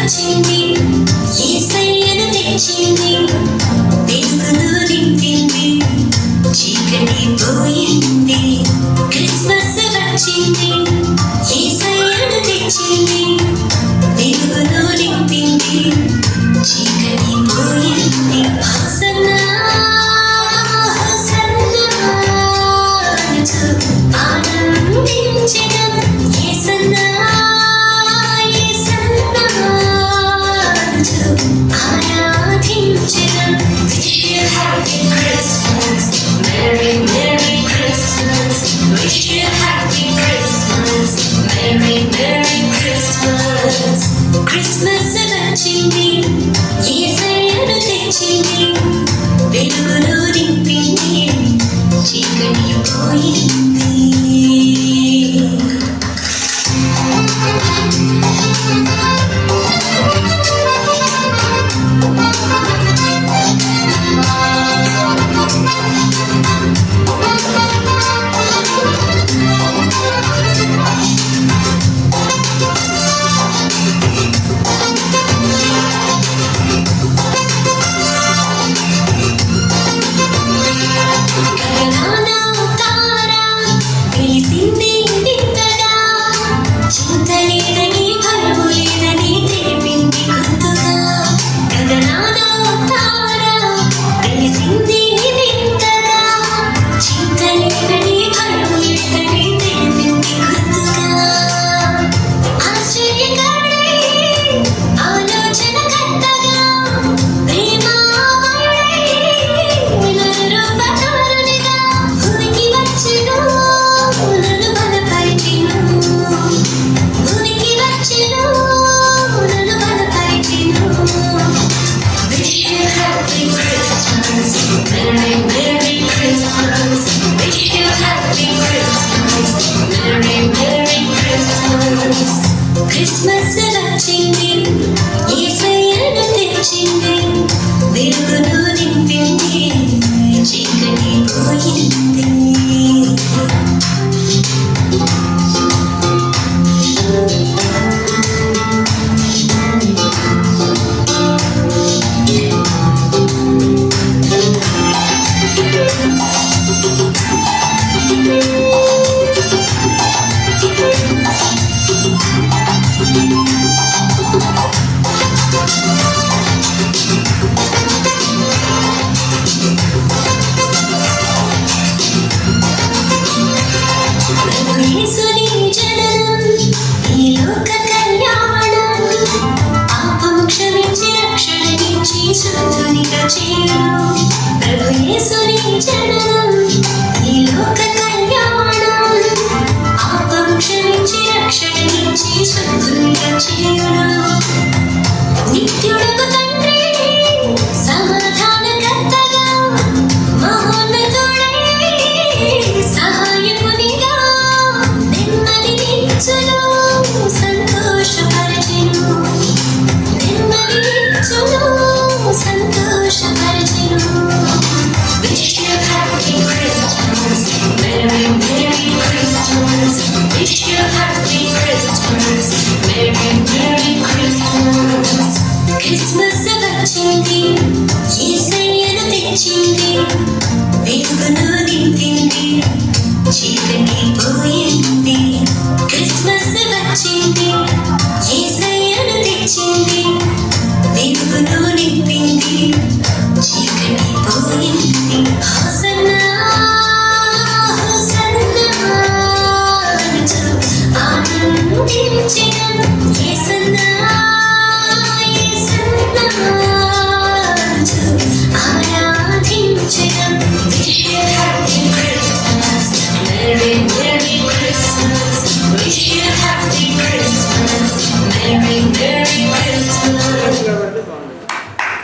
వచ్చింది యేసయ్యను తెచ్చింది వెలుగును నింపింది చీకటి పోయింది క్రిస్మస్ వచ్చింది యేసయ్యను తెచ్చింది వెలుగును నింపింది చీకటి పోయింది హోసన్నా హోసన్నా అనుచు ఆనందించెదం యేసన్నా Wish you happy Christmas, Merry Merry Christmas. Wish you happy Christmas, Merry Merry Christmas. Christmas వచ్చింది యేసయ్యను తెచ్చింది వెలుగును నింపింది చీకటి పోయింది. క్రిస్మస్ వచ్చింది యేసయ్యను తెచ్చింది వెలుగును నింపింది చీకటి పోయింది. యేసుని జననం ఈ లోక కళ్యాణం పాపం క్షమించి రక్షణనిచ్చి శుద్ధునిగా చేయు ప్రభు యేసుని జననం ఈ లోక కళ్యాణం పాపం క్షమించి రక్షణనిచ్చి శుద్ధునిగా చేయును నిత్యుడకు తండ్రి సమాధానకర్తగా మహోన్నతుడై సహాయకునిగా నెమ్మదినిచ్చును సంతోషపరచెను నెమ్మదినిచ్చును సంతోషపరచెను. Wish you happy Christmas, Merry Merry Christmas. Wish you happy Christmas, Merry Merry Christmas. Christmas